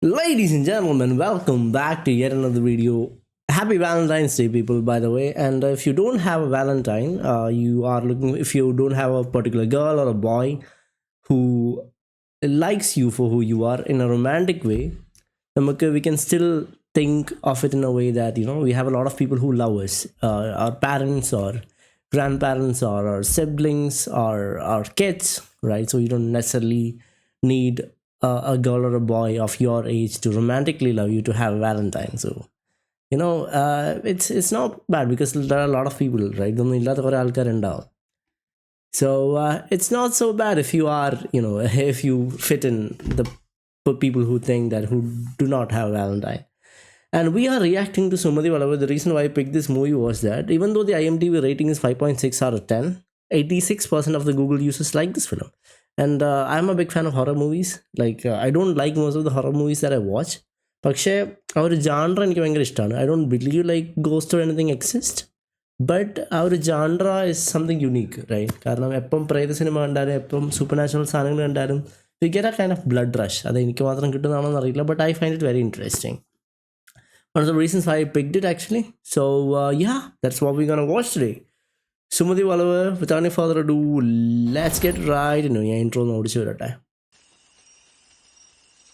Ladies and gentlemen, welcome back to yet another video. Happy Valentine's Day, people, by the way. And if you don't have a Valentine, if you don't have a particular girl or a boy who likes you for who you are in a romantic way, we can still think of it in a way that, we have a lot of people who love us, our parents or grandparents or our siblings or our kids, right? So you don't necessarily need a girl or a boy of your age to romantically love you to have a Valentine. So it's not bad because there are a lot of people, right? So it's not so bad if you are, if you fit in the people who think that who do not have Valentine. And we are reacting to Sumadhi Valava. The reason why I picked this movie was that even though the IMDb rating is 5.6 out of 10, 86% of the Google users like this film. And I'm a big fan of horror movies. I don't like most of the horror movies that I watch. പക്ഷേ ആ ഒരു ജാൻഡ്ര എനിക്ക് ഭയങ്കര ഇഷ്ടമാണ്. I don't believe like ghost or anything exist, but ആ ഒരു ജാൻഡ്ര is something unique, right? കാരണം എപ്പം പ്രേത സിനിമ കണ്ടാലും എപ്പം സൂപ്പർ നാച്ചുറൽ സാധനങ്ങൾ കണ്ടാലും you get A kind of blood rush. അത് എനിക്ക് മാത്രം കിട്ടുന്നതാണോ എന്നറിയില്ല, but I find it very interesting. One of the reasons why I picked it actually. So that's what we're gonna watch today. Sumadhi Valava, without any further ado, let's get right into the intro. ഓടിച്ചു വരട്ടെ.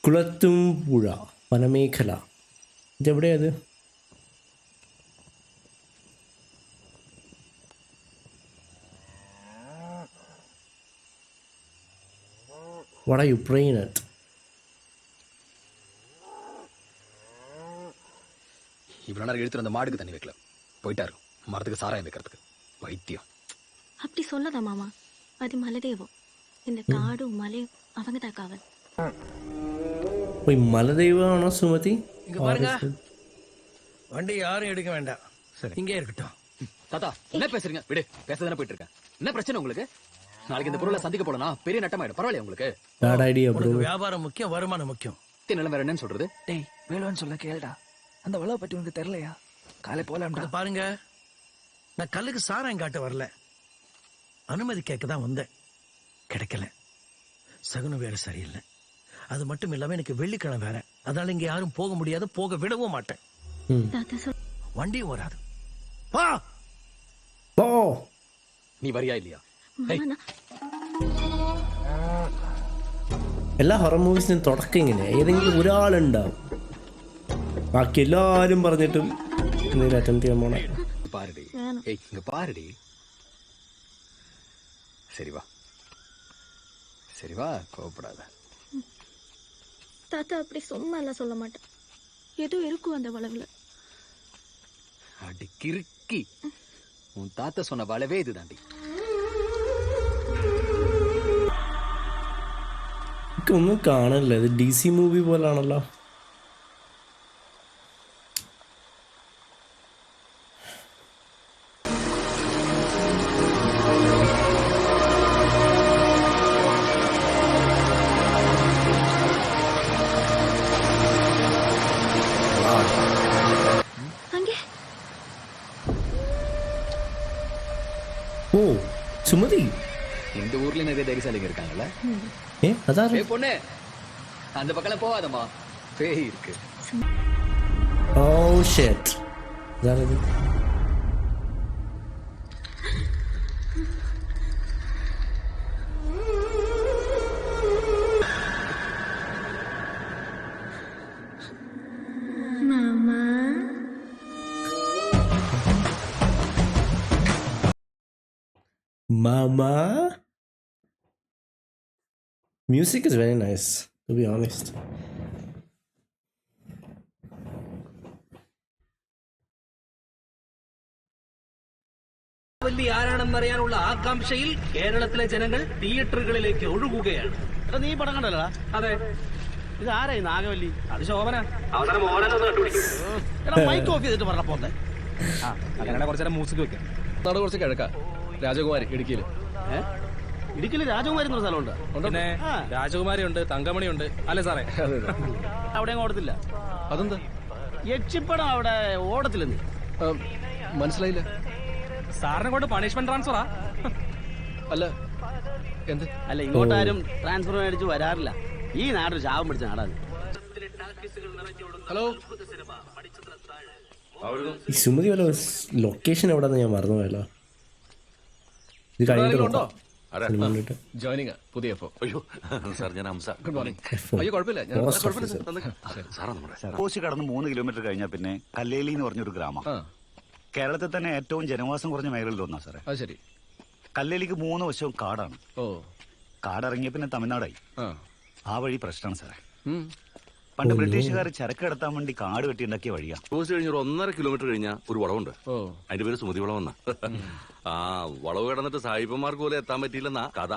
കുളത്തുംപുഴ വനമേഖല, ഇതെവിടെയത്? What are you praying at? இவ்வளோ நேரம் எடுத்துட்டு அந்த மாடுக்கு தண்ணி வைக்கல, போயிட்டாரு மரத்துக்கு சாராயம் வைக்கிறதுக்கு. வைத்தியம் அப்படி சொல்லாத மாமா, அது மலதேவம். இந்த காடும் மலையும் அவங்க தான் காவல். போய் மலதெய்வமானோ சுமதி? இங்க பாருங்க, வண்டி யாரும் எடுக்க வேண்டாம், இங்கே இருக்கட்டும். தாத்தா என்ன பேசுறீங்க? விடு, பேசதானே போயிட்டு இருக்கேன். என்ன பிரச்சனை உங்களுக்கு? நாளைக்கு இந்த பொருளை சந்திக்க போலனா பெரிய நட்டமாயிடும். பரவாயில்ல உங்களுக்கு? Bad idea bro. வியாபாரம் முக்கியம், வருமானம் முக்கியம். நிலம் வேற என்னன்னு சொல்றது? டேய் வேலுன்னு சொல்ல கேளுடா. அந்த வளவை பற்றி உனக்கு தெரியலையா? காலை போலாம்டா. பாருங்க, நான் கல்லுக்கு சாராயம் காட்ட வரல, அனுமதி கேட்க தான் வந்தேன். கிடைக்கல. சகுனம் வேற சரியில்லை. அது மட்டும் இல்லாம எனக்கு வெள்ளிக்கிழமை வேற, அதனால இங்க யாரும் போக முடியாது, போக விடவும் மாட்டேன். வண்டியும் வராது. நீ வரியா இல்லையா? എല്ലാ ഹൊറർ മൂവീസിനും തുടക്കം ഇങ്ങനെ ഏതെങ്കിലും ഒരാളുണ്ടാവും, ബാക്കി എല്ലാരും പറഞ്ഞിട്ടും എന്തെങ്കിലും അറ്റംപ്റ്റ് ചെയ്യാൻ പോണേ. பாருடி, ஏய் இங்க பாருடி. சரி வா, சரி வா, கோபப்படாத. தாத்தா அப்படி சும்மா எல்லாம் சொல்ல மாட்டேன், ஏதோ இருக்கும் அந்த வளவுல. அடி கிறுக்கி, உன் தாத்தா சொன்ன வளவே இதுதாண்டி. ഒന്നും കാണല്ല, ഇത് DC മൂവി പോലാണല്ലോ. ஓ சுமதி, இந்த ஊர்ல நிறைய தைரியசாலிங்க இருக்காங்கல்ல. அதான் பொண்ணு, அந்த பக்கம் போகாதம்மா, பேய் இருக்கு. Oh shit. அதான் மாமா Mama. Music is very nice, to be honest. വലിയ ആരാണെന്നറിയാനുള്ള ആകാംക്ഷയിൽ കേരളത്തിലെ ജനങ്ങൾ തിയേറ്ററുകളിലേക്ക് ഒഴുകുകയാണ്. നീ പടം കണ്ടല്ലടാ? അതെ. ഇത് ആരായി നാഗവല്ലി? അത് ശോഭന. അവസാനം മോഹനൊന്ന് കണ്ടുപിടിക്കും. മൈക്ക് ഓഫ് ചെയ്തിട്ട് പറഞ്ഞ പോന്നെ. അങ്ങനെ കുറച്ചേരം മ്യൂസിക് വെക്കാം. നാട് കുറച്ച് കിഴക്കാ, രാജകുമാരി ഇടുക്കിയില്. ഇടുക്കിയില് രാജകുമാരി എന്നൊരു സ്ഥലമുണ്ട്. പിന്നെ രാജകുമാരി ഉണ്ട്, തങ്കമണി ഉണ്ട്, അല്ലേ സാറേ? അവിടെ ഓടത്തില്ല. അതെന്താ? യക്ഷിപ്പടം അവിടെ ഓടത്തില്ല. നീ മനസ്സിലായില്ല. സാറിനെ കൊണ്ട് പണിഷ്മെന്റ് ട്രാൻസ്ഫറാ? അല്ല, എന്ത്? അല്ല, ഇങ്ങോട്ടാരും ട്രാൻസ്ഫർ മേടിച്ച് വരാറില്ല. ഈ നാടൊരു ശാപം പിടിച്ച നാടാണ്. ഹലോ ഈ സുമതി വല്ല ലൊക്കേഷൻ എവിടെന്ന് ഞാൻ മറന്നുപോയല്ലോ. ഇത് കഴിഞ്ഞിട്ട് നോക്കാം. സിനിമ കണ്ടിട്ട്. ജോയിനിങ് പുതിയ എഫോ. അയ്യോ സാർ ഞാൻ ഹംസ. Good morning. F1. അയ്യോ കുഴപ്പമില്ല, ഞാൻ Post കുഴപ്പമില്ല officer. സാർ, തന്നേക്കാം. സാറാ നമ്മുടെ കോശി കടന്ന് 3 കിലോമീറ്റർ കഴിഞ്ഞാൽ പിന്നെ കല്ലേലി എന്ന് പറഞ്ഞൊരു ഗ്രാമം. ആ, കേരളത്തിൽ തന്നെ ഏറ്റവും ജനവാസം കുറഞ്ഞ മേഖലയിൽ ഒന്നാ സാറേ. അത് ശരി. കല്ലേലിക്ക് 3 വശവും കാടാണ്. ഓ, കാടിറങ്ങിയ പിന്നെ തമിഴ്നാടായി. ആ, ആ വഴി പ്രശ്നമാണ് സാറേ. ഉം. പണ്ട് ബ്രിട്ടീഷുകാർ ചരക്ക് കടത്താൻ വേണ്ടി കാട് വെട്ടിയുണ്ടാക്കിയ വഴിയാ. പോസ്റ്റ് കഴിഞ്ഞ ഒരു 1.5 കിലോമീറ്റർ കഴിഞ്ഞാൽ ഒരു വളവുണ്ട്. ഓ, അതിന്റെ പേര് സുമതി വളവെന്ന. ആ വളവ് കിടന്നിട്ട് സായിപ്പന്മാർക്ക് പോലെ എത്താൻ പറ്റിയില്ലെന്നാ കഥ.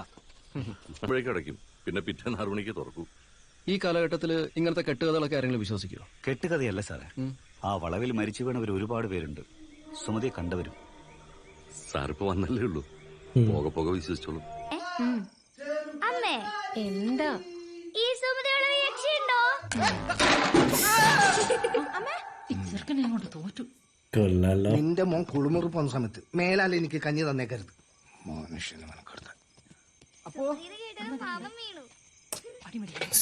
അപ്പോഴേക്കും അടയ്ക്കും, പിന്നെ പിറ്റേന്ന് 6 മണിക്ക് തുറക്കൂ. ഈ കാലഘട്ടത്തിൽ ഇങ്ങനത്തെ കെട്ടുകഥകളൊക്കെ ആരെങ്കിലും വിശ്വസിക്കുമോ? കെട്ടുകഥയല്ല സാറേ. ആ വളവിൽ മരിച്ചു വീണവർ ഒരുപാട് പേരുണ്ട്. സുമതിയെ കണ്ടവരും. സാറിപ്പോ വന്നല്ലേ ഉള്ളൂ, പോകെ പോകെ വിശ്വസിച്ചോളൂ. അമ്മേ എന്താ ഈ സുമതിയുള്ള യക്ഷിയുണ്ടോ? കൊള്ളാലോ. നിന്റെ മോൻ കുളിമുറി പോകുന്ന സമയത്ത് മേലാൽ എനിക്ക് കഞ്ഞി തന്നേക്കരുത്. മനുഷ്യനെ മനക്കെടുത്ത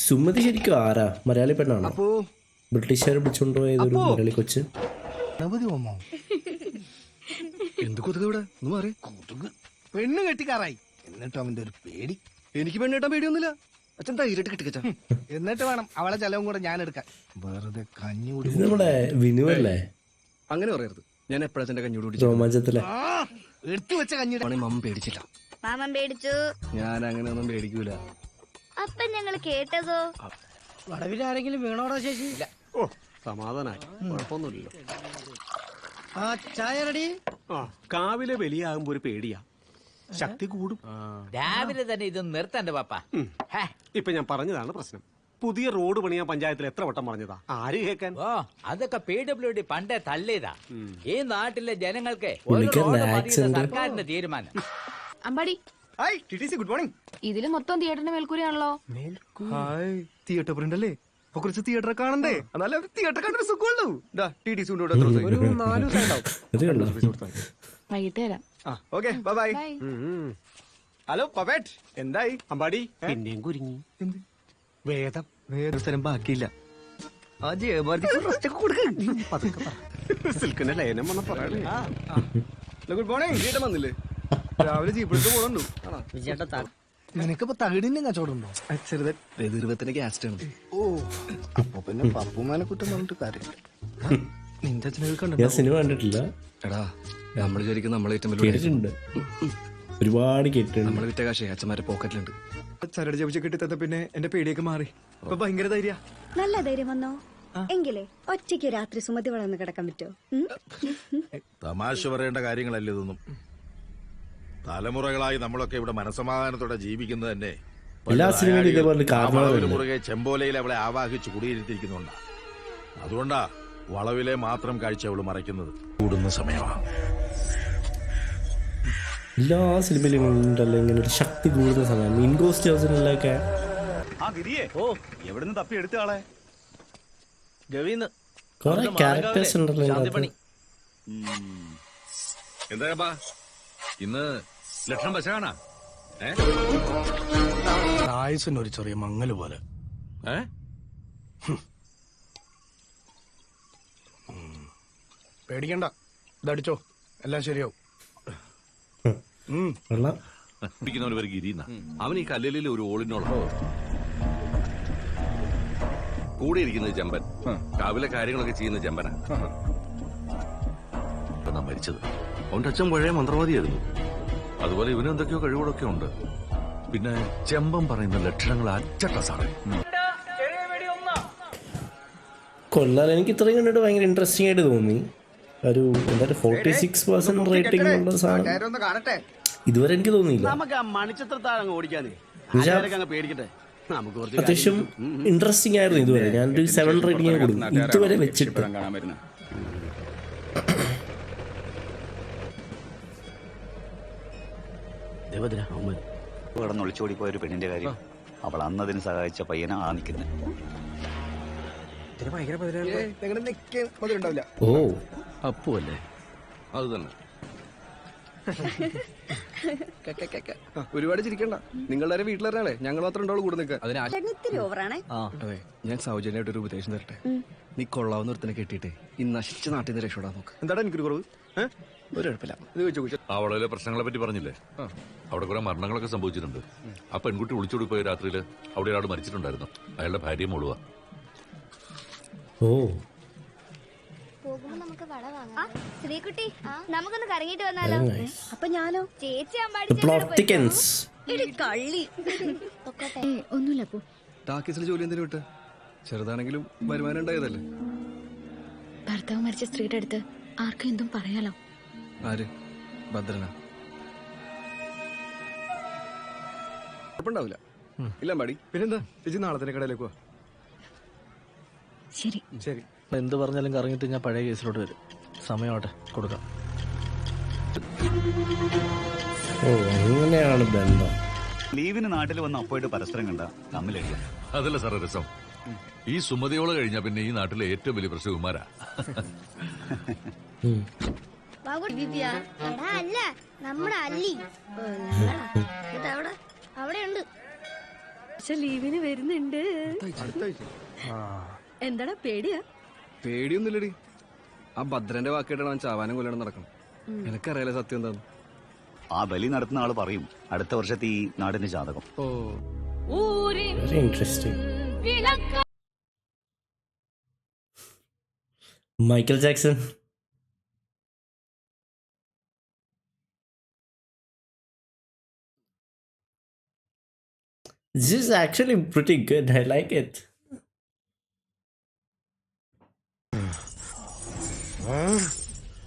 സുമതി ശരിക്കും ആരാ? മലയാളി പെണ്ണാണോ? അപ്പോ ബ്രിട്ടീഷുകാർ പിടിച്ചോണ്ട് പോയതൊരു മലയാളി കൊച്ച്. ഗണപതി ഓമോ എന്ത് കൊതുക് ഇവിടെ ഒന്ന് മാറി. കൊതുക് പെണ്ണ് കെട്ടിക്കാറായി. എന്നിട്ട് അവന്റെ ഒരു പേടി. എനിക്ക് പെണ്ണിട്ടാൻ പേടിയൊന്നുമില്ല. അച്ഛൻ ധൈര്യമായിട്ട് കെട്ടിക്കച്ച. എന്നിട്ട് വേണം അവളെ ചെലവും കൂടെ ഞാൻ എടുക്കാൻ. വെറുതെ കഞ്ഞി കുടി. ഇത് നമ്മുടെ വിനുവല്ലേ? അങ്ങനെ പറയരുത്. ഞാൻ എപ്പോഴച്ഛന്റെ കഞ്ഞൂടി കുടിച്ചു. രോമാഞ്ചത്തിലെ എടുത്തു വെച്ച കഞ്ഞിയുടെ മമ്മ പേടിച്ചില്ല. മാമൻ പേടിച്ചു. ഞാൻ അങ്ങനെ ഒന്നും പേടിക്കൂല. അപ്പൊ ഞങ്ങൾ കേട്ടതോ? വടവിൽ ആരെങ്കിലും വീണോടോ ശേഷി? ഓ, സമാധാനായി, കുഴപ്പമൊന്നുമില്ലല്ലോ. ആ ചായ റെഡി. കാവിലെ ബലിയാകുമ്പോ ഒരു പേടിയാ, ശക്തി കൂടും. രാവിലെ തന്നെ ഇത് നിർത്തണ്ട പാപ്പ. ഇപ്പൊ ഞാൻ പറഞ്ഞതാണ് പ്രശ്നം. പുതിയ റോഡ് പണിയാൻ പഞ്ചായത്തിൽ എത്ര വട്ടം പറഞ്ഞതാ, ആര് കേൾക്കാൻ? ഓ അതൊക്കെ PWD പണ്ടേ തള്ളിയതാ. ഈ നാട്ടിലെ ജനങ്ങൾക്ക് ഒരു പുള്ളിക്കാരന്റെ റോഡ് മതിയെന്ന accent. സർക്കാരിന്റെ തീരുമാനം. Ambadi hi TTC, good morning. ഇതില് മൊത്തം തിയേറ്ററിന്റെ മേൽക്കൂരയാണല്ലോ. ഹായ്, തിയേറ്റർ പ്രിന്റ് അല്ലേ? അപ്പൊ കുറച്ച് തിയേറ്റർ കാണണ്ടേ? നല്ല തിയേറ്റർ കണ്ടൊരു സുഖമുള്ളൂ. ടിടിസി കൊണ്ട് ഒരു 4 ദിവസം ഉണ്ടാവും. ഇത് കണ്ടോ? വൈകിട്ട് തരാം. Okay, bye bye. Bye. Hello പവേറ്റ്, എന്തായി? അമ്പാടി പിന്നെയും കുരുങ്ങി. എന്ത് വേദം? വേദസ്ഥലം ബാക്കിയില്ല. ആ ജയഭാരതിക്ക് റെസ്റ്റ് ഒക്കെ കൊടുക്ക്. സിൽക്കിന്റെ ലയനം വന്ന പറയണേ. Good morning. വീട്ടം വന്നില്ലേ? രാവിലെ ജീപ്പെടുത്ത് പോകണ്ടു. നിനക്കിപ്പോ തകിടിന്റെ കച്ചവടമുണ്ടോ? ചെറുതെ രതിർവത്തിന്റെ ഗ്യാസ്റ്റ് ആണ്. ഓ, അപ്പൊ പിന്നെ പപ്പുമാനെ കുറ്റം പറഞ്ഞിട്ട് കാര്യമില്ല. നിന്റെ അച്ഛനെ ഞാൻ കണ്ടോ? സിനിമ കണ്ടിട്ടില്ല, എടാ, നമ്മൾ ശരിക്കും നമ്മളെ ഏറ്റവും വലിയ കേട്ടിട്ടുണ്ട്, ഒരുപാട് കേട്ടിട്ടുണ്ട്. നമ്മളെ വിറ്റ കാശേ അച്ഛന്മാരെ പോക്കറ്റിലുണ്ട്. ചരട് ജപിച്ച് കിട്ടി പിന്നെ എന്റെ പേടിയൊക്കെ മാറി. ഇപ്പൊ ഭയങ്കര ധൈര്യ. നല്ല ധൈര്യം വന്നോ? എങ്കിലേ ഒറ്റയ്ക്ക് രാത്രി സുമതി വളർന്ന് കിടക്കാൻ പറ്റോ? തമാശ പറയേണ്ട കാര്യങ്ങളല്ലേ ഇതൊന്നും. തലമുറകളായി നമ്മളൊക്കെ ഇവിടെ മനസമാധാനത്തോടെ ജീവിക്കുന്നത് തന്നെ എല്ലാ സിനിമയിലും ഇതേപോലെ കാരണം മുറുകെ ചെമ്പോലയിൽ അവളെ ആവാഹിച്ച് കുടിയിരുത്തിയിരിക്കുന്നുണ്ടാ. അതുകൊണ്ടാ വളവിലെ മാത്രം കാഴ്ച അവള് മറയ്ക്കുന്നത്. കൂടുന്ന സമയമാണ്. എല്ലാ സിനിമയിലും ഉണ്ടല്ലോ ഇങ്ങനെ ഒരു ശക്തി കൂടുന്ന സമയം. ഇൻഗോസ്റ്റ് ഹൗസിലൊക്കെ ആ ഗിരിയെ, ഓ എവിടുന്ന് തപ്പി എടുത്ത ആളെ? ഗവിന്ന് കുറെ ക്യാരക്ടേഴ്സ് ഉണ്ടല്ലോ ഇതിനകത്ത്. എന്താ ഇന്ന് ലക്ഷണം വശാണാ? ആയുസിന് ഒരു ചെറിയ മങ്ങല് പോലെ. പേടിക്കണ്ട, ഇതടിച്ചോ, എല്ലാം ശരിയാവും. കൊള്ളാം. ഒരു ഗിരിന്ന അവൻ ഈ കല്ലിൽ ഒരു ഓളിനോളോ കൂടെ ഇരിക്കുന്നത് ചെമ്പൻ. രാവിലെ കാര്യങ്ങളൊക്കെ ചെയ്യുന്ന ചെമ്പനാ. മരിച്ചത് അവന്റെ അച്ഛൻ പഴയ മന്ത്രവാദിയായിരുന്നു. അതുപോലെ ഇവന് എന്തൊക്കെയോ കഴിവുകളൊക്കെ ഉണ്ട്. പിന്നെ ചെമ്പൻ പറയുന്ന ലക്ഷണങ്ങൾ അച്ചട്ട സാറേ. കൊള്ളാം. എനിക്ക് ഇത്രയും കണ്ടിട്ട് ഭയങ്കര ഇൻട്രസ്റ്റിംഗ് ആയിട്ട് തോന്നി. ഒരു എന്താ 46% റേറ്റിംഗ് ഉള്ള സാധനം കാണട്ടെ. ഇതുവരെ എനിക്ക് തോന്നിയില്ല. നമുക്ക് ആ മണിച്ചിത്രത്താഴം ഓടിക്കാനേ, അങ്ങ് പേടിക്കട്ടെ. നമുക്ക് കുറച്ച് അത്യാവശ്യം ഇൻട്രസ്റ്റിംഗ് ആയിരുന്നു ഇതുവരെ. ഞാനൊരു 7 റേറ്റിംഗ് കൊടുക്കും ഇതുവരെ വെച്ചിട്ട്. കടന്ന് ഒളിച്ചോടിപ്പോയ ഒരു പെണ്ണിന്റെ കാര്യം. അവൾ അന്നതിന് സഹായിച്ച പയ്യനാ ആ നിൽക്കുന്നത്. ഓ, അപ്പു അല്ലേ? അത് തന്നെ. ഒരുപാട് ചിരിക്കണ്ട. നിങ്ങളുടെ വീട്ടിലെ ഞങ്ങൾ മാത്രം ഉണ്ടാവുള്ളൂ കൂടെ നിൽക്കാൻ. അതെ, ഞാൻ സൗജന്യമായിട്ട് ഒരു ഉപദേശം തരട്ടെ. നീ കൊള്ളാവുന്ന ഒരുത്തനെ കെട്ടിയിട്ട് ഈ നശിച്ച നാട്ടിൽ നിന്ന് രക്ഷപ്പെടാൻ നോക്ക്. എന്താടാ എനിക്കൊരു കുറവ്? ഒരു കുഴപ്പമില്ല. ഇത് ചോദിച്ചു. ആ വളവിലെ പ്രശ്നങ്ങളെ പറ്റി പറഞ്ഞില്ലേ? അവിടെ കുറെ മരണങ്ങളൊക്കെ സംഭവിച്ചിട്ടുണ്ട്. ആ പെൺകുട്ടി ഒളിച്ചോടി പോയ രാത്രിയിൽ അവിടെ ഒരാൾ മരിച്ചിട്ടുണ്ടായിരുന്നു. അയാളുടെ ഭാര്യയും മോളുവാ. ഓ, ശ്രീകുട്ടി, നമുക്കൊന്ന് കറങ്ങിട്ട് വന്നാലോ? അപ്പൊ ഞാനോ? ചേച്ചി ഒന്നുമില്ല. ടാക്കീസിൽ ജോലി എന്തിനു വിട്ട്? ചെറുതാണെങ്കിലും വരുമാനം ഉണ്ടായതല്ലേ. ഭർത്താവ് മരിച്ച സ്ത്രീയുടെ അടുത്ത് ആർക്കും എന്തും പറയാലോ. ആര്? ഭദ്രനാ? കുഴപ്പമുണ്ടാവില്ല. ഇല്ല പാടി. പിന്നെന്താ ചേച്ചി നാളെ തന്നെ കടയിലേക്ക് പോവാ. ശരി ശരി. എന്ത് പറഞ്ഞാലും കറങ്ങിട്ട് ഞാൻ പഴയ കേസിലോട്ട് വരും. സമയമാട്ടെ, കൊടുക്കാം. ഓ, അങ്ങനെയാണ് ബന്ധം. ലീവിന് നാട്ടിൽ വന്ന് അപ്പോയിട്ട് പരസ്പരം കണ്ട തമ്മിലടിക്കും. അതല്ല സാറേ രസം. ഈ സുമതിയോള് കഴിഞ്ഞാ പിന്നെ ഈ നാട്ടിലെ ഏറ്റവും വലിയ പ്രശ്നം ഇവന്മാരാ. അല്ല, നമ്മുടെ അല്ലി അവിടെയുണ്ട്. പക്ഷെ ലീവിന് വരുന്നുണ്ട്. എന്താടാ പേടിയാ? പേടിയൊന്നുമില്ലടി. ആ ഭദ്രന്റെ വാക്കേട്ടാണ് അവൻ ചാവാനും കൊല്ലണം നടക്കണം. എനിക്കറിയാലേ സത്യം എന്താന്ന്. ആ ബലി നടത്തുന്ന ആള് പറയും അടുത്ത വർഷത്തെ ഈ നാടിന്റെ ജാതകം. Very interesting. Michael Jackson. This is actually pretty good. I like it.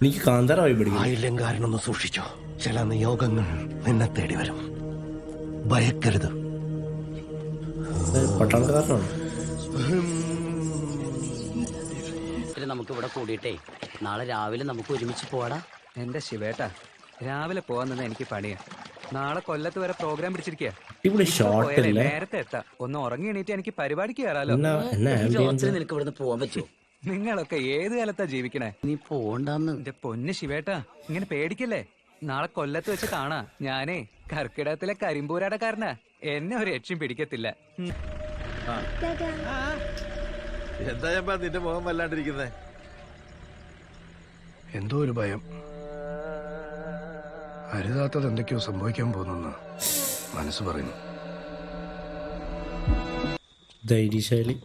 എനിക്ക് കാന്താരായി പഠിക്കും. ആയില്ലങ്കാരനൊന്ന് സൂക്ഷിച്ചോ. ചില നിയോഗങ്ങൾ നിന്നെ തേടി വരും. ഭയക്കരുത്. പട്ടാളക്കാരനാണ്. നമുക്ക് ഇവിടെ കൂടിയിട്ടേ നാളെ രാവിലെ നമുക്ക് ഒരുമിച്ച് പോവാടാ. എന്റെ ശിവേട്ടാ, രാവിലെ പോവാൻ എനിക്ക് പണിയാ. നാളെ കൊല്ലത്ത് വരെ പ്രോഗ്രാം പിടിച്ചിരിക്കുക. ഇവിടെ ഷോർട്ട് അല്ലേ? നേരത്തെ എത്താം. ഒന്ന് ഉറങ്ങി എണീറ്റ് എനിക്ക് പരിപാടിക്ക് കയറാലോ. നിനക്ക് ഇവിടുന്ന് പോവാൻ പറ്റുമോ? നിങ്ങളൊക്കെ ഏത് കാലത്താ ജീവിക്കണേ? നീ പോണ്ടാന്ന്. എന്റെ പൊന്ന് ശിവേട്ടാ, ഇങ്ങനെ പേടിക്കല്ലേ. നാളെ കൊല്ലത്ത് വെച്ച് കാണാ. ഞാനേ കർക്കിടകത്തിലെ കരിമ്പൂരാടക്കാരനാ. എന്നെ ഒരു രക്ഷയും പിടിക്കത്തില്ല. എന്താ ഞാൻ നിന്റെ മുഖം വല്ലാണ്ടിരിക്കുന്നേ? എന്തോ ഒരു ഭയം. അരുതാത്തത് എന്തൊക്കെയോ സംഭവിക്കാൻ പോകുന്നെന്ന് മനസ്സ് പറയുന്നു. ധൈര്യശാലി.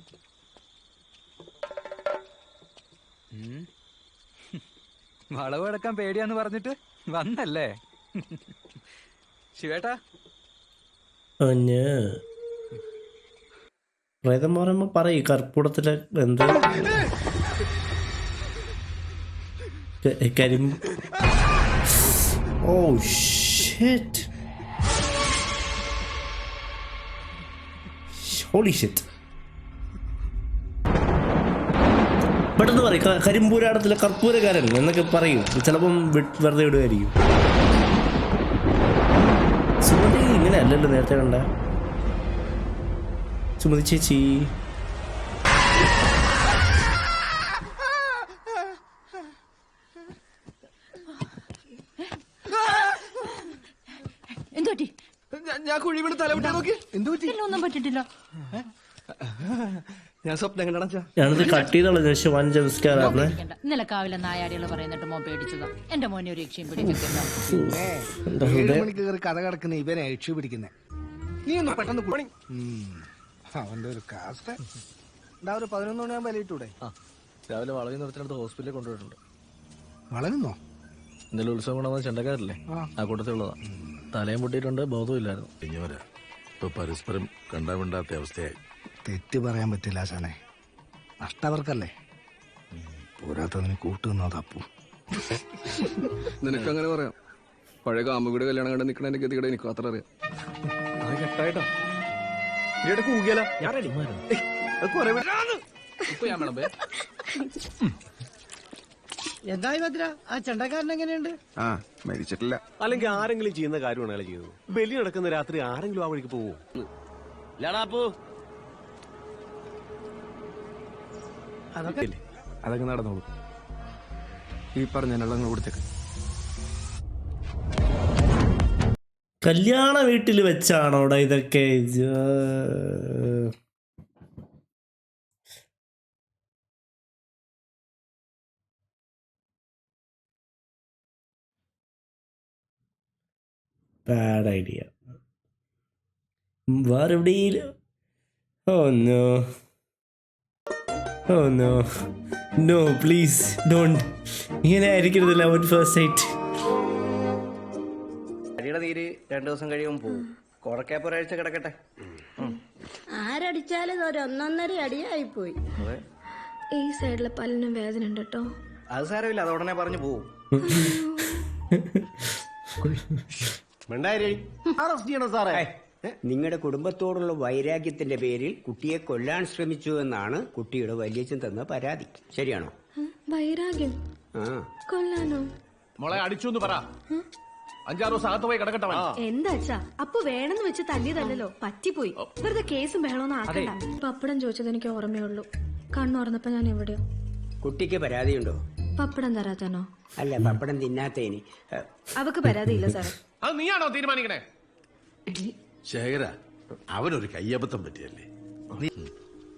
വളവ് എടുക്കാൻ പേടിയാന്ന് പറഞ്ഞിട്ട് വന്നല്ലേ ശിവേട്ടാ? പ്രേതം പറയുമ്പോ പറയൂ കർപ്പൂരത്തിലെ എന്ത് കരിം. Oh shit. Holy shit. പെട്ടെന്ന് പറയും കരിമ്പൂരാടത്തിലെ കർപ്പൂരക്കാരൻ എന്നൊക്കെ പറയും. ചിലപ്പം വെറുതെ വിടുമായിരിക്കും. സുമതി ഇങ്ങനെ അല്ലല്ലോ നേരത്തെ കണ്ട. സുമതി ചേച്ചി എന്തുപറ്റി? ഞാൻ കുഴി വീണ് തലവിട്ടാ നോക്കി. എന്ത് പറ്റി? ഒന്നും പറ്റിട്ടില്ല. ഞാൻ സ്വപ്നം കണ്ടാ. ഞാനത് കട്ട് ചെയ്തോളൂ. വൻ ജംസ്കാരാണ്. ഇന്നലെ കാവിലെ നായാടികൾ പറയുന്നിട്ട് മോൻ പേടിച്ചതാ. എന്റെ മോനെ ഒരു രക്ഷയും പിടിക്കത്തില്ല. 7 മണിക്ക് കയറി കഥ കിടക്കുന്ന ഇവനെ രക്ഷ പിടിക്കുന്നേ. നീ ഒന്ന് പെട്ടെന്ന് അവന്റെ ഒരു കാസ്റ്റ്. ഒരു 11 മണിയാകുമ്പോ വിലയിട്ടൂടെ? രാവിലെ വളവിൽ നിർത്തിനടുത്ത് ഹോസ്പിറ്റലിൽ കൊണ്ടുപോയിട്ടുണ്ട്. വളരുന്നോ? ഇന്നലെ ഉത്സവം കൊണ്ടുവന്ന ചെണ്ടക്കാരല്ലേ, ആ കൂട്ടത്തിലുള്ളതാ. തലയും പൊട്ടിയിട്ടുണ്ട്, ബോധമില്ലായിരുന്നു. ഇനിവരാ ഇപ്പൊ പരസ്പരം കണ്ടാവിണ്ടാത്ത അവസ്ഥയായി. തെറ്റ് പറയാൻ പറ്റില്ല ആശാനെ. നഷ്ടവർക്കല്ലേ. പോരാത്തതിന് കൂട്ടുന്ന തപ്പു. നിനക്കങ്ങനെ പറയാം. പഴയ കാമുകിയുടെ കല്യാണം കണ്ട് നിൽക്കണ ഗതികടെ എനിക്ക് അത്ര അറിയാം. കേട്ടായിട്ടോ കൂകിയല്ല. എന്തായി ഭദ്ര, ആ ചെണ്ടക്കാരൻ എങ്ങനെയുണ്ട്? മരിച്ചിട്ടില്ല. അല്ലെങ്കിൽ ആരെങ്കിലും ചെയ്യുന്ന കാര്യമാണ് അയാൾ ചെയ്തത്. ബലി നടക്കുന്ന രാത്രി ആരെങ്കിലും ആ വഴിക്ക് പോവോ? അതൊക്കെ നടന്നോളൂ. ഈ പറഞ്ഞ കൊടുത്തേക്ക്. കല്യാണ വീട്ടിൽ വെച്ചാണോടാ ഇതൊക്കെ? Bad idea. വേറെ എവിടെയും നോ പ്ലീസ് ഡോണ്ട്. ഇങ്ങനെ ആയിരിക്കരുത് ലവ് അറ്റ് ഫസ്റ്റ് സൈറ്റ്. അടിയുടെ നീര് 2 ദിവസം കഴിയുമ്പോൾ പോകും. കോടക്കാപ്പ് ഒരാഴ്ച കിടക്കട്ടെ. ആരടിച്ചാലും ഒരു 1.5 അടിയായിപ്പോയി. ഈ സൈഡിലെ പല്ലിനും വേദന ഉണ്ട് കേട്ടോ. അത് സാരമില്ല, അത് ഉടനെ പറഞ്ഞു പോവും. നിങ്ങളുടെ കുടുംബത്തോടുള്ള വൈരാഗ്യത്തിന്റെ പേരിൽ കുട്ടിയെ കൊല്ലാൻ ശ്രമിച്ചു എന്നാണ് കുട്ടിയുടെ വലിയച്ഛൻ തന്ന പരാതി. ശരിയാണോ? വൈരാഗ്യം കൊല്ലാനോ? മോളെ അടിച്ചു എന്ന് പറ. 5-6 ദിവസം അകത്ത് പോയി കിടക്കട്ടെ. എന്താ അച്ഛാ, അപ്പൊ വേണമെന്ന് വെച്ച് തല്ലിയതല്ലോ, പറ്റിപ്പോയി. വെറുതെ കേസും ബഹളമൊന്നും ആക്കണ്ട. പപ്പടം ചോദിച്ചത് എനിക്ക് ഓർമ്മയുള്ളൂ. കണ്ണുറന്നപ്പോ ഞാൻ എവിടെയോ. കുട്ടിക്ക് പരാതിയുണ്ടോ? പപ്പടം തരാത്തനോ? അല്ല, പപ്പടം തിന്നാത്തേനി. അവക്ക് പരാതിയില്ല സാറേ. അത് നീയാണോ തീരുമാനിക്കണേ? ശേഖര, അവനൊരു കയ്യബദ്ധം പറ്റിയല്ലേ.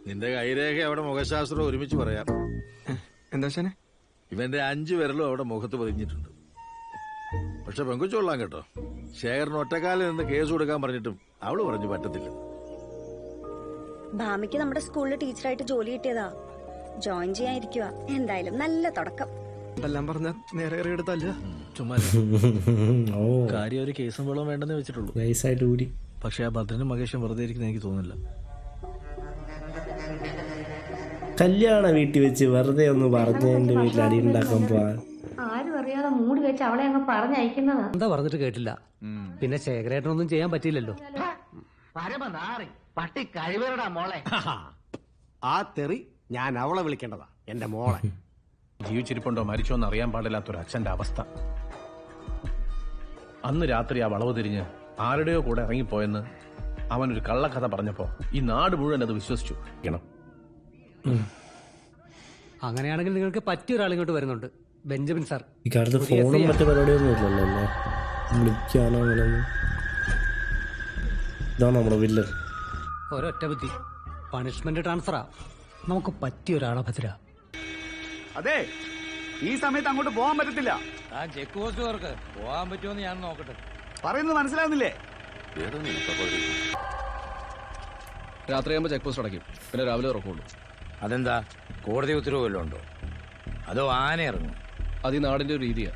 നിന്റെ കൈരേഖ അവിടെ മുഖശാസ്ത്രം ഒരുമിച്ച് പറയാം. എന്താ ഇവന്റെ 5 വിരലും അവിടെ മുഖത്ത് പതിഞ്ഞിട്ടുണ്ട്. പക്ഷെ പെങ്കുച്ചോളാം കേട്ടോ. ശേഖരന് ഒറ്റക്കാലിൽ നിന്ന് കേസ് കൊടുക്കാൻ പറഞ്ഞിട്ടും അവള് പറഞ്ഞു പറ്റത്തില്ല. ഭാമിക്ക് നമ്മുടെ സ്കൂളിൽ ടീച്ചറായിട്ട് ജോലി കിട്ടിയതാ. ജോയിൻ ചെയ്യാനിരിക്കുക. എന്തായാലും നല്ല തുടക്കം. എല്ലാം പറഞ്ഞ നേരെ എടുത്തല്ല. ചുമ്മാ കാര്യം ഒരു കേസും വെള്ളവും വേണ്ടെന്ന് വെച്ചിട്ടുള്ളൂ. പക്ഷെ ആ ഭദ്രനും മകേഷും വെറുതെ ഇരിക്കുന്ന എനിക്ക് തോന്നുന്നില്ല. കല്യാണ വീട്ടിൽ വെച്ച് വെറുതെ ഒന്ന് പറഞ്ഞതിന്റെ വീട്ടിൽ അടി ഉണ്ടാക്കാൻ പോവാൻ ആരും അറിയാതെ മൂടി വെച്ച് അവളെ അങ്ങ് പറഞ്ഞയക്കുന്നതാ. എന്താ പറഞ്ഞിട്ട് കേട്ടില്ല. പിന്നെ ശേഖരേട്ടനൊന്നും ചെയ്യാൻ പറ്റില്ലല്ലോ. പട്ടി കഴിവരടാ മോളെ. ആ തെറി ഞാൻ അവളെ വിളിക്കേണ്ടതാ, എന്റെ മോളെ. ജീവിച്ചിരിപ്പുണ്ടോ മരിച്ചോ എന്ന് അറിയാൻ പാടില്ലാത്തൊരു അച്ഛന്റെ അവസ്ഥ. അന്ന് രാത്രി ആ വളവ് തിരിഞ്ഞ് ആരുടെയോ കൂടെ ഇറങ്ങിപ്പോയെന്ന് അവനൊരു കള്ളക്കഥ പറഞ്ഞപ്പോ ഈ നാട് മുഴുവൻ അത് വിശ്വസിച്ചു. അങ്ങനെയാണെങ്കിൽ നിങ്ങൾക്ക് പറ്റിയ ഒരാൾ ഇങ്ങോട്ട് വരുന്നുണ്ട്, ബെഞ്ചമിൻ സാർ. ഈ കാലത്ത് ഫോണും മറ്റു പരിപാടിയൊന്നും ഇല്ലല്ലോ, വിളിക്കാനോ അങ്ങനെയൊന്നും. ഇതാണ് നമ്മുടെ വില്ലൻ. ഒരൊറ്റ ബുദ്ധി, പണിഷ്മെന്റ് ട്രാൻസ്ഫറാ. നമുക്ക് പറ്റിയ ഒരാളെ ഭദ്ര. അതെ, ഈ സമയത്ത് അങ്ങോട്ട് പോകാൻ പറ്റത്തില്ല. ചെക്ക് പോസ്റ്റ് വർക്ക് പോകാൻ പറ്റുമെന്ന് ഞാൻ നോക്കട്ടെ. പറയുന്നത് മനസ്സിലാവുന്നില്ലേ? രാത്രിയാകുമ്പോ ചെക്ക് പോസ്റ്റ് അടയ്ക്കും, പിന്നെ രാവിലെ ഉറക്കുള്ളൂ. അതെന്താ, കോടതി ഉത്തരവ് വല്ലതും ഉണ്ടോ? അതോ ആന ഇറങ്ങും? അത് ഈ നാടിന്റെ ഒരു രീതിയാ.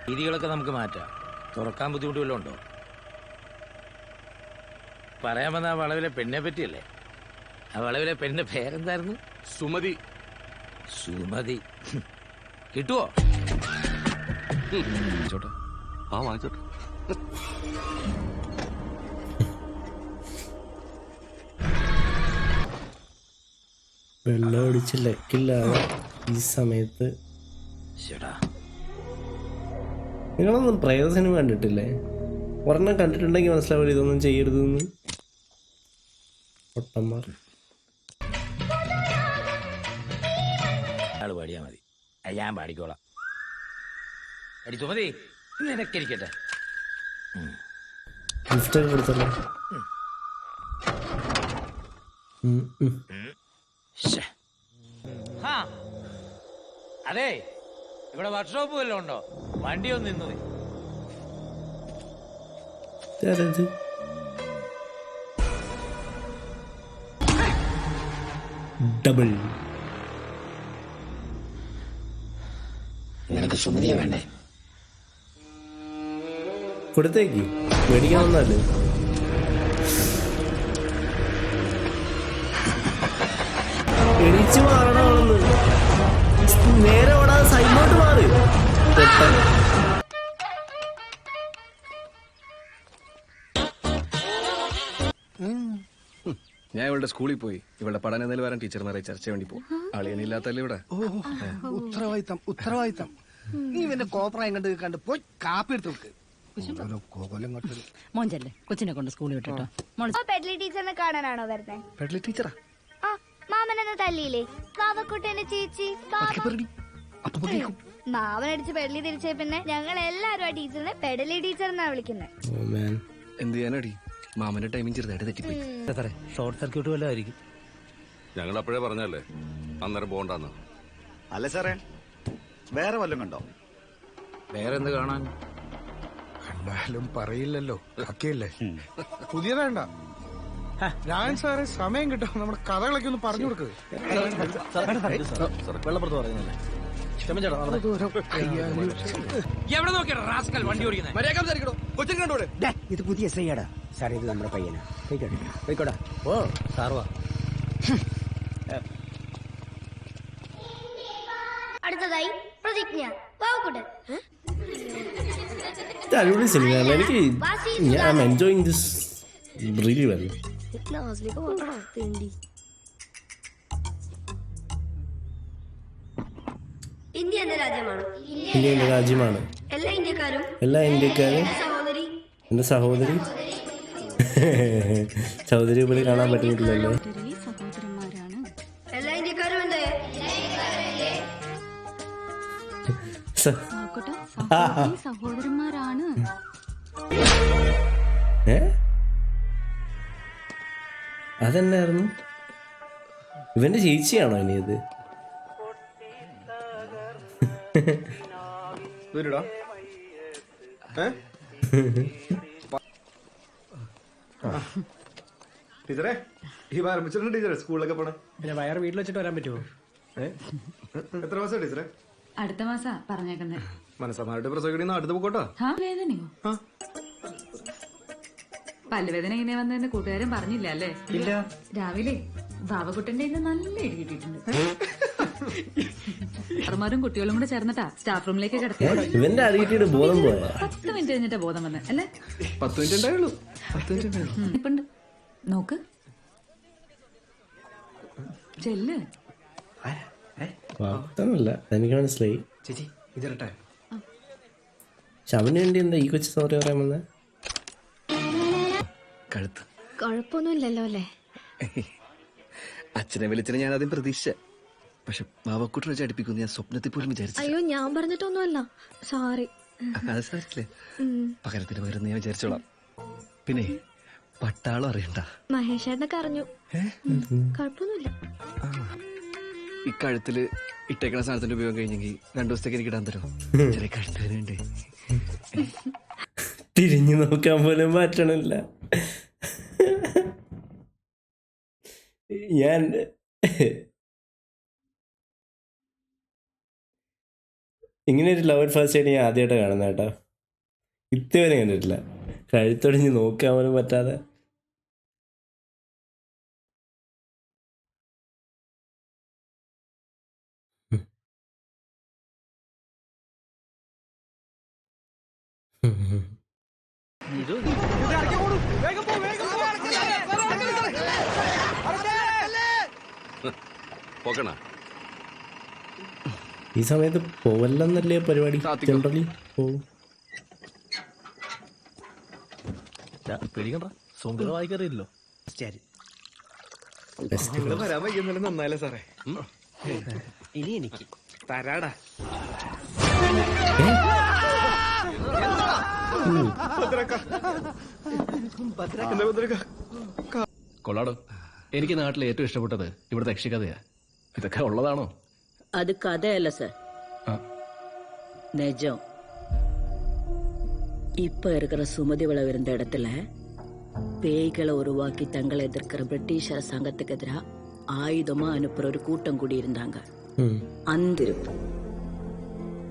രീതികളൊക്കെ നമുക്ക് മാറ്റാം. തുറക്കാൻ ബുദ്ധിമുട്ട് വല്ലതും ഉണ്ടോ? പറയാൻ വന്ന ആ വളവിലെ പെണ്ണെ പറ്റിയല്ലേ? ആ വളവിലെ പെണ്ണിന്റെ പേരെന്തായിരുന്നു? സുമതി. സുമതി കിട്ടുവോ? വാങ്ങിച്ചോട്ടെ. വെള്ളം ഒടിച്ച് ലക്കില്ലാതെ ഈ സമയത്ത്. നിങ്ങളൊന്നും പ്രേത സിനിമ കണ്ടിട്ടില്ലേ? ഒരെണ്ണം കണ്ടിട്ടുണ്ടെങ്കിൽ മനസ്സിലാവില്ല ഇതൊന്നും ചെയ്യരുതെന്ന്. പൊട്ടന്മാർ. ആള് പാടിയാ മതി, ഞാൻ പാടിക്കോളാം. അടി സുമതി, നിനക്കിരിക്കട്ടെ. ഗിഫ്റ്റൊക്കെ കൊടുത്തല്ലോ. അതെ, ഇവിടെ വർക്ക്ഷോപ്പ് വല്ലതും ഉണ്ടോ? വണ്ടി ഒന്ന് നിന്നത്. ഡബിൾ. നിനക്ക് സുമതിയെ വേണ്ടേ? കൊടുത്തേക്ക്, മേടിക്കാൻ വന്നല്ലേ. എണീച്ച് മാറണമെന്ന് നേരെ ഓടാതെ സൈഡിലോട്ട് മാറി. ഞാൻ ഇവളുടെ സ്കൂളിൽ പോയി ഇവളുടെ പഠന നിലവാരം ടീച്ചർമാരെ ചർച്ച വേണ്ടി പോകും. അളിയനില്ലാത്തല്ലേ ഇവിടെ. ഉത്തരവാദിത്തം. നീ ഇവന്റെ കോപ്രായം കണ്ട് പോയി കാപ്പി എടുത്ത് വെക്ക്. മോഞ്ചല്ലേ, കൊച്ചിനെ കൊണ്ട് സ്കൂളിൽ വിട്ടോ. പെഡ്ലി ടീച്ചറിനെ കാണാനാണോ വരുന്നത്? പെഡ്ലി ടീച്ചറാ? ആ, മാമനെന്ന് തല്ലിയില്ലേ വാവക്കുട്ടന്റെ ചേച്ചി? മാവനടിച്ച് പെടലി തിരിച്ച പിന്നെ ഞങ്ങൾ എല്ലാരും ആ ടീച്ചറിനെ പെടലി ടീച്ചർ എന്നാ വിളിക്കുന്നത്. എന്ത് ചെയ്യാനടി, മാമന്റെ ടൈമിങ് ചെറുതായിട്ട് തെറ്റിപ്പോയി. ഷോർട്ട് സർക്യൂട്ട് വല്ലതും ആയിരിക്കും. ഞങ്ങൾ അപ്പോഴേ പറഞ്ഞല്ലേ അന്നേരം പോകണ്ടെന്ന്. അല്ല സാറേ, വേറെ വല്ലതും കണ്ടോ? വേറെ എന്ത് കാണാൻ? കണ്ടാലും പറയില്ലല്ലോ, ഒക്കെയല്ലേ. പുതിയ വേണ്ട ഞാൻ സാറേ, സമയം കിട്ടും നമ്മുടെ കഥകളൊക്കെ ഒന്ന് പറഞ്ഞു കൊടുക്കുക. വെള്ളപ്പുറത്ത് പറയുന്നല്ലേ. എവിടെ നോക്കിയാ റാസ്കൽ വണ്ടി ഓടിക്കുന്നത്? ഇത് പുതിയ എസ്ഐയാടാ സാറേ, ഇത് നമ്മുടെ പയ്യനാ. പോയിക്കോടാ. ഓ സാറുവാ. അടുത്തതായി പ്രതിജ്ഞ. വാവുക്കുട്ടൻ. അടിപൊളി സിനിമയാണ്. എനിക്ക് ഞാൻ enjoying this really well. India എന്ന രാജ്യമാണ്. ഇന്ത്യ എന്റെ രാജ്യമാണ്. എല്ലാ ഇന്ത്യക്കാരും എന്റെ സഹോദരി ചൗധരി പോലെ കാണാൻ പറ്റുന്നില്ലല്ലോ. എല്ലാ ഇന്ത്യക്കാരും എന്തേ സഹോദരന്മാരാണ്. അതെന്നായിരുന്നു? ഇവന്റെ ചേച്ചിയാണോ ഇനി ഇത്? ടീച്ചറെ ഈ ആരംഭിച്ചിട്ടുണ്ട് ടീച്ചറെ സ്കൂളിലൊക്കെ പോണേ. പിന്നെ വയറ് വീട്ടിൽ വെച്ചിട്ട് വരാൻ പറ്റുമോ? എത്ര മാസം ടീച്ചറെ? അടുത്ത മാസാ പറഞ്ഞേക്കുന്നത്. മനസ്സമാരുടെ പ്രസവിക്കണ അടുത്ത് പോക്കോട്ടോ. വേദനയോ? പല്ലുവേദന ഇങ്ങനെ വന്നതെന്ന് കൂട്ടുകാരൻ പറഞ്ഞില്ല അല്ലേ? ഇല്ല. രാവിലെ ബാബക്കുട്ടന്റെ നല്ല ഇടി കിട്ടിയിട്ടുണ്ട്. അറുമാരും കുട്ടികളും കൂടെ ചേർന്നിട്ടാ സ്റ്റാഫ് റൂമിലേക്ക് കിടത്തി. ഇവന്റെ അടിയിട്ടിട്ട് ബോധം പോയാ 10 മിനിറ്റ് കഴിഞ്ഞിട്ടാ ബോധം വന്നത് അല്ലേ? 10 മിനിറ്റ് ഉണ്ടായുള്ളൂ. 10 മിനിറ്റ് ഇപ്പുണ്ട്. നോക്ക് ചെല്ല്. വാർത്തല്ല, എനിക്ക് മനസ്സിലായി. ചേച്ചി ഇതിരട്ടെ. അവന് വേണ്ടി എന്താ ഈ കൊച്ചു സോറി പറയാൻ വന്ന? കഴുത്ത് കുഴപ്പമൊന്നുമില്ലല്ലോ അല്ലേ? അച്ഛനെ വിളിച്ചിട്ട് ഞാൻ ആദ്യം പ്രതീക്ഷിച്ച, പക്ഷെ ബാബക്കുട്ടൻ വെച്ച് അടുപ്പിക്കുന്നു ഞാൻ സ്വപ്നത്തിൽ പോലും വിചാരിച്ചു. അയ്യോ ഞാൻ പറഞ്ഞിട്ടൊന്നുമല്ല, സോറി. അത് സാരില്ലേ, പകരത്തിന് പകരം ഞാൻ വിചാരിച്ചോളാം. പിന്നെ പട്ടാളം അറിയണ്ട. മഹേഷേട്ടനൊക്കെ അറിഞ്ഞു. കുഴപ്പമൊന്നുമില്ല. ഈ കഴുത്തില് ഇട്ടേക്കണ സാധനത്തിന്റെ ഉപയോഗം കഴിഞ്ഞെങ്കിൽ 2 ദിവസത്തേക്ക് എനിക്ക് ഇടാൻ തരും. ചെറിയ കഴുത്തേനുണ്ട്. തിരിഞ്ഞു നോക്കാൻ പോലും പറ്റണില്ല. ഞാൻ ഇങ്ങനെ ഒരു ലവ് അറ്റ് ഫസ്റ്റ് ആയിട്ട് ഞാൻ ആദ്യമായിട്ട് കാണുന്ന കേട്ടോ. ഇതുവരെ കണ്ടിട്ടില്ല. കഴുത്തൊടിഞ്ഞ് നോക്കാൻ പോലും പറ്റാതെ. ഈ സമയത്ത് പോവല്ലെന്നല്ലേ പരിപാടി. ജനറലി പോവും. പേടിക്കണ്ട, സോങ്കുകൾ വായിക്കാറില്ലല്ലോ. വരാൻ വയ്യുന്നല്ലോ. നന്നായല്ലേ സാറേ? ഇനി എനിക്ക് തരാടാ. കൊള്ളാടോ. എനിക്ക് നാട്ടിൽ ഏറ്റവും ഇഷ്ടപ്പെട്ടത് ഇവിടുത്തെ യക്ഷിക്കഥയാ. ഇതൊക്കെ ഉള്ളതാണോ? அது கதையல்ல சார், நிஜம். இப்ப இருக்கிற சுமதி வளவு இருந்த இடத்துல பேய்களை உருவாக்கி தங்களை எதிர்க்கிற பிரிட்டிஷ் அரசாங்கத்துக்கு எதிராக ஆயுதமா அனுப்புற ஒரு கூட்டம் கூடி இருந்தாங்க. அந்திருப்பு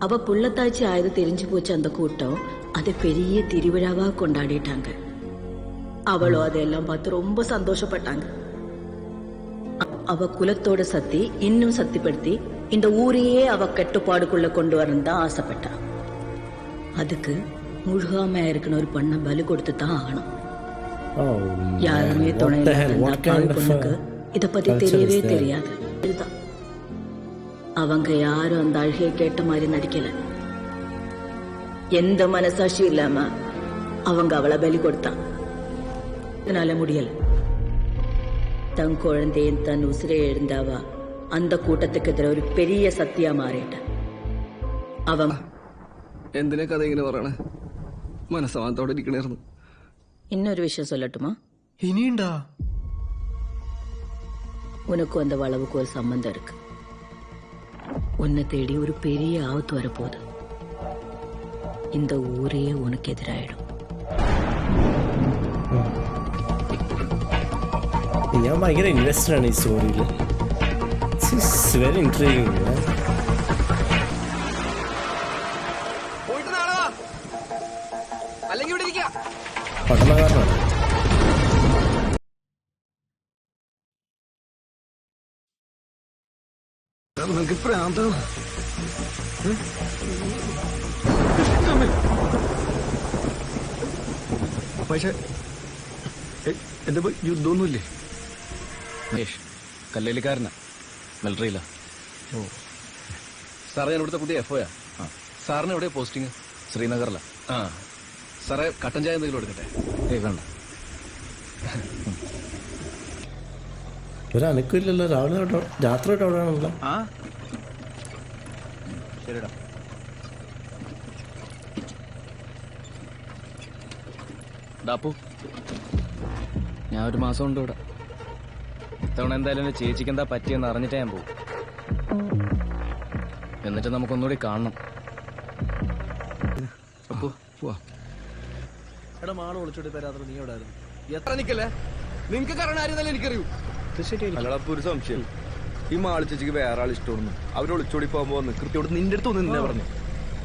அவ புள்ளத்தாச்சி ஆயுதம் தெரிஞ்சு போச்சு. அந்த கூட்டம் அதை பெரிய திருவிழாவா கொண்டாடிட்டாங்க. அவளோ அதெல்லாம் பார்த்து ரொம்ப சந்தோஷப்பட்டாங்க. அவ குலத்தோட சக்தி இன்னும் சக்திப்படுத்தி இந்த ஊரையே அவ கட்டுப்பாடுக்குள்ள கொண்டு வரணும் தான் ஆசைப்பட்டா. அதுக்கு முழுகாம இருக்கிற ஒரு பொண்ணை பலி கொடுத்து தான் ஆகணும். யாருமே துணை பொண்ணுக்கு இத பத்தி தெரியவே தெரியாது. இதுதான் அவங்க யாரும் அந்த அழுகையை கேட்ட மாதிரி நடிக்கல. எந்த மனசாட்சி இல்லாம அவங்க அவளை பலி கொடுத்தான். இதனால முடியல. தன் குழந்தையும் தன் உசிரை எழுந்தாவா அந்த கூட்டத்துக்கு எதிர ஒரு பெரிய சக்தியா மாறிட்ட. അവൻ എന്തിനാ കഥ ഇങ്ങനെ പറയണേ? മനസ്സമാനത്തോടെ ഇരിക്കണായിരുന്നു. இன்னொரு விஷயம் சொல்லட்டுமா? ഇനിയുണ്ടാ? உனக்கும் அந்த வளவுக்கு ஒரு சம்பந்தம் இருக்கு. உன்னை தேடி ஒரு பெரிய ஆபத்து வரப்போகுது. இந்த ஊரே உனக்கு எதிராயிடும். ഞാൻ ഭയങ്കര ഇൻവെസ്റ്റഡ് ആണ് ഈ സ്റ്റോറിയിൽ. It's very intriguing. പോയിട്ട് നാളെ വാ, അല്ലെങ്കിൽ ഇവിടെ ഇരിക്കാം. പഠനകാരനാണ്. നമുക്ക് പ്രാന്തോ പക്ഷെ എന്റെ യുദ്ധമൊന്നുമില്ലേ? കല്ലേലിക്കാരനാ, മിലിറ്ററിയിലാ. ഓ സാറേ, ഞാൻ ഇവിടുത്തെ പുതിയ എഫ്ഒയാ. സാറിന് എവിടെയാ പോസ്റ്റിങ്? ശ്രീനഗറിലാ. ആ സാറേ, കട്ടൻ ചായ എന്തെങ്കിലും എടുക്കട്ടെ? വേണ്ട. ഒരു അനക്കില്ലല്ലോ. രാവിലെ തൊട്ടോ രാത്രി തൊട്ട് അവിടെയാണല്ലോ. ആ ശരിടാ. ഡാപ്പു, ഞാൻ ഒരു മാസം ഉണ്ട് ഇവിടെ. ഇത്തവണ എന്തായാലും എൻ്റെ ചേച്ചിക്ക് എന്താ പറ്റിയെന്ന് അറിഞ്ഞിട്ടേ ഞാൻ പോകും. എന്നിട്ട് നമുക്കൊന്നുകൂടി കാണണം. അപ്പു പോവാ. എടാ, മാള് വിളിച്ചോട്ട് തരാത്ര നീ എവിടെ ആയിരുന്നു? എത്ര നിക്കല്ലേ? നിങ്ങൾക്ക് കാരണം ആരെന്നല്ലേ എനിക്കറിയൂ. അല്ലടപ്പോ ഒരു സംശയം. ഈ മാളി ചേച്ചിക്ക് വേറെ ആൾ ഇഷ്ടമാണെന്ന് അവർ ഒളിച്ചോടി പോകുമ്പോ വന്ന് കൃത്യയോട് നിന്റെ അടുത്ത് ഒന്ന് നിന്നെ പറഞ്ഞു.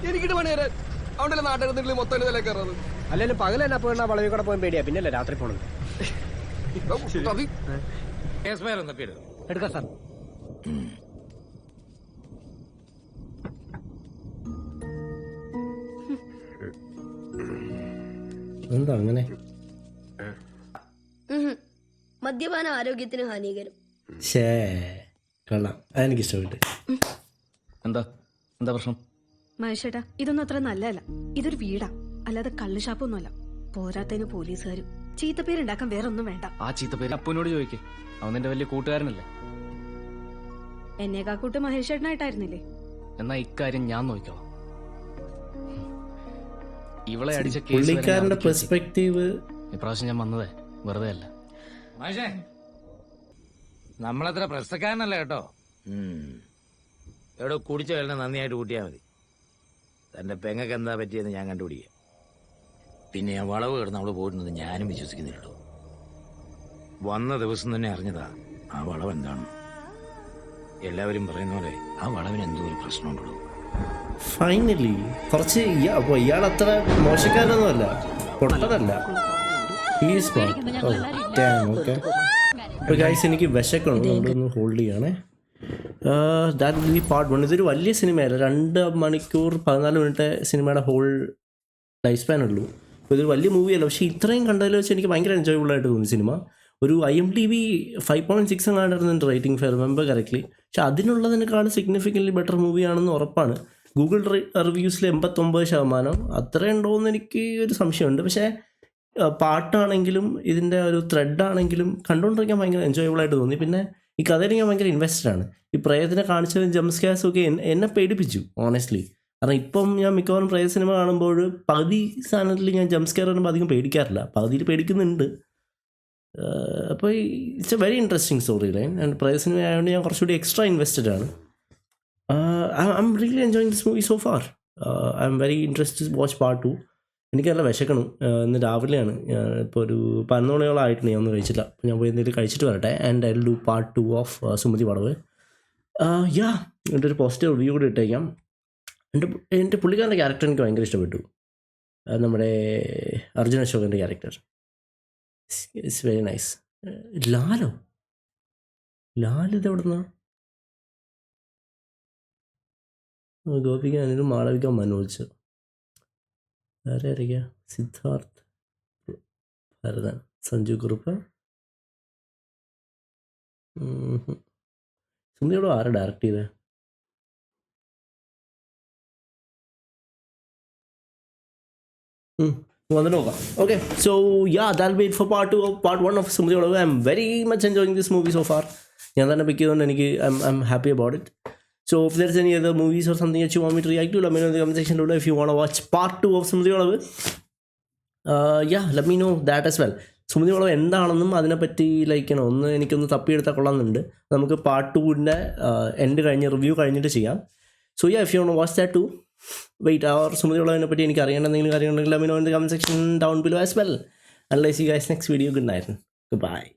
എനിക്കിട്ട് പണി തരാൻ അവിടെ നാട്ടുകാർ മൊത്തം തലേ കയറുന്നത്. അല്ലെങ്കിൽ പകലല്ല പോകണ വളവിൽ കൂടെ പോകാൻ പേടിയാ, പിന്നല്ലേ രാത്രി പോണത്. എടുക്കാം സാർ. എന്താ അങ്ങനെ? മദ്യപാനം ആരോഗ്യത്തിന് ഹാനികരം. ഷേ കൊള്ളാം, അതെനിക്ക് ഇഷ്ടപ്പെട്ടു. എന്താ എന്താ പ്രശ്നം? മഹേഷേട്ടാ, ഇതൊന്നും അത്ര നല്ലതല്ല. ഇതൊരു വീടാ, അല്ലാതെ കള്ള് ഷാപ്പൊന്നുമല്ല. പോരാത്തതിന് പോലീസുകാരും. ചീത്തപ്പേരുണ്ടാക്കാൻ വേറെ ഒന്നും വേണ്ട. ആ ചീത്ത പേര് അപ്പനോട് ചോദിക്കേ, അവൻ നിന്റെ വലിയ കൂട്ടുകാരനല്ലേ. എന്നേക്കാക്കൂട്ട് മഹേഷേട്ടനായിട്ടായിരുന്നില്ലേ? എന്നാ ഇക്കാര്യം ഞാൻ നോക്കിക്കോളാം. ഇവളെ അടിച്ച പുള്ളിക്കാരന്റെ പെർസ്പെക്റ്റീവ്. ഇപ്രാവശ്യം ഞാൻ വന്നതേ വെറുതെ അല്ല. മാഷേ, നമ്മളത്ര പ്രശ്നക്കാരനല്ല കേട്ടോ. എവിടെ കുടിച്ച വെള്ളം നന്ദിയായിട്ട് കൂട്ടിയാൽ മതി. തന്റെ പെങ്ങക്ക് എന്താ പറ്റിയെന്ന് ഞാൻ കണ്ടുപിടിക്കാം. പിന്നെ ആ വളവ് കിടന്ന് അവള് പോയിരുന്നത് ഞാനും വിശ്വസിക്കുന്നില്ലല്ലോ. വന്ന ദിവസം തന്നെ അറിഞ്ഞതാ ആ വളവ് എന്താണ്. എല്ലാവരും പറയുന്ന പോലെ ആ വളവിന് എന്തോ ഒരു പ്രശ്നമുണ്ടോ. ഫൈനലി കുറച്ച് ഇയാൾ അത്ര മോശക്കാരനൊന്നുമല്ല, പൊട്ടതല്ല. എനിക്ക് വിശക്കണം, അതുകൊണ്ടൊന്ന് ഹോൾഡ് ചെയ്യണേ. That will be part 1. ഇതൊരു വലിയ സിനിമയല്ല, 2 മണിക്കൂർ 14 മിനിറ്റ് സിനിമയുടെ ഹോൾ ലൈഫ് സ്പാൻ ഉള്ളൂ. അപ്പോൾ ഇതൊരു വലിയ മൂവിയല്ല, പക്ഷേ ഇത്രയും കണ്ടതിൽ വെച്ച് എനിക്ക് ഭയങ്കര എൻജോയബിൾ ആയിട്ട് തോന്നി സിനിമ. ഒരു IMDb 5.6 എങ്ങാണ്ടായിരുന്നു റേറ്റിംഗ്, ഫെയർ റിമെമ്പർ കറക്റ്റ്ലി. പക്ഷെ അതിനുള്ളതിനേക്കാൾ സിഗ്നിഫിക്കൻ്റ്ലി ബെറ്റർ മൂവിയാണെന്ന് ഉറപ്പാണ്. ഗൂഗിൾ റിവ്യൂസിൽ 89%. അത്രയും ഉണ്ടോയെന്ന് എനിക്ക് ഒരു സംശയമുണ്ട്. പക്ഷേ പാട്ടാണെങ്കിലും ഇതിൻ്റെ ഒരു ത്രെഡാണെങ്കിലും കണ്ടുകൊണ്ടിരിക്കാൻ ഭയങ്കര എൻജോയബിളായിട്ട് തോന്നി. പിന്നെ ഈ കഥയിൽ ഞാൻ ഭയങ്കര ഇൻവെസ്റ്റഡ് ആണ്. ഈ പ്രേതത്തിനെ കാണിച്ചതും ജംസ്കാസും ഒക്കെ എന്നെ പേടിപ്പിച്ചു ഓണസ്റ്റ്ലി. കാരണം ഇപ്പം ഞാൻ മിക്കവാറും പ്രേത സിനിമ കാണുമ്പോൾ പകുതി സാധനത്തിൽ ഞാൻ ജംസ്കെയർ വരുമ്പോൾ അധികം പേടിക്കാറില്ല, പകുതിയിൽ പേടിക്കുന്നുണ്ട്. അപ്പോൾ it's a very interesting story line. And പ്രേത സിനിമ ആയതുകൊണ്ട് ഞാൻ കുറച്ചുകൂടി എക്സ്ട്രാ ഇൻവെസ്റ്റഡ് ആണ്. I'm really enjoying this movie so far. I'm very interested to watch part 2. എനിക്ക് നല്ല വിശക്കണം. ഇന്ന് രാവിലെയാണ്, ഇപ്പോൾ ഒരു 11 മണിയോളം ആയിട്ടുണ്ട് ഞാൻ ഒന്നും കഴിച്ചില്ല. അപ്പോൾ ഞാൻ പോയി എന്തെങ്കിലും കഴിച്ചിട്ട് വരട്ടെ. And I will do part 2 of Sumathi വളവ്. എൻ്റെ ഒരു പോസിറ്റീവ് റിവ്യൂ കൂടി ഇട്ടേക്കാം. എൻ്റെ പുള്ളിക്കാരൻ്റെ ക്യാരക്ടർ എനിക്ക് ഭയങ്കര ഇഷ്ടപ്പെട്ടു. നമ്മുടെ അർജുൻ അശോകൻ്റെ character it's very nice. Lal ഇതെവിടുന്ന? ഗോപിക അനിലും മാളവിക മനോജ്. വേറെ ആരൊക്കെയാ? സിദ്ധാർത്ഥ് ഭരതൻ, സഞ്ജു കുറുപ്പ്. സുന്ദരിയോട് ആരാ ഡയറക്റ്റ് ചെയ്തത്? വന്നിട്ട് നോക്കാം. Okay, so that wait for part 2 of part 1 of Sumathi Valavu. I'm very much enjoying this movie so far. ഞാൻ തന്നെ പിക്ക് ചെയ്തുകൊണ്ട് എനിക്ക് I'm happy about it. So if there's any other movies or something that you want me to react to, let me know in the comment section below. If you want to watch part 2 of Sumati Valavu, yeah, let me know that as well. Sumathi Valavu എന്താണെന്നും അതിനെപ്പറ്റി ഒന്ന് എനിക്കൊന്ന് തപ്പിയെടുത്താൽ കൊള്ളാമെന്നുണ്ട്. നമുക്ക് part 2-ൻ്റെ end കഴിഞ്ഞ് review കഴിഞ്ഞിട്ട് ചെയ്യാം. So yeah, if you want watch that to, wait. ആ സുമതി വളവിനെ പറ്റി എനിക്ക് അറിയേണ്ട എന്തെങ്കിലും കാര്യങ്ങളുണ്ടെങ്കിൽ let me know in the comment section down below as well. Unless you guys next video, good night. Goodbye.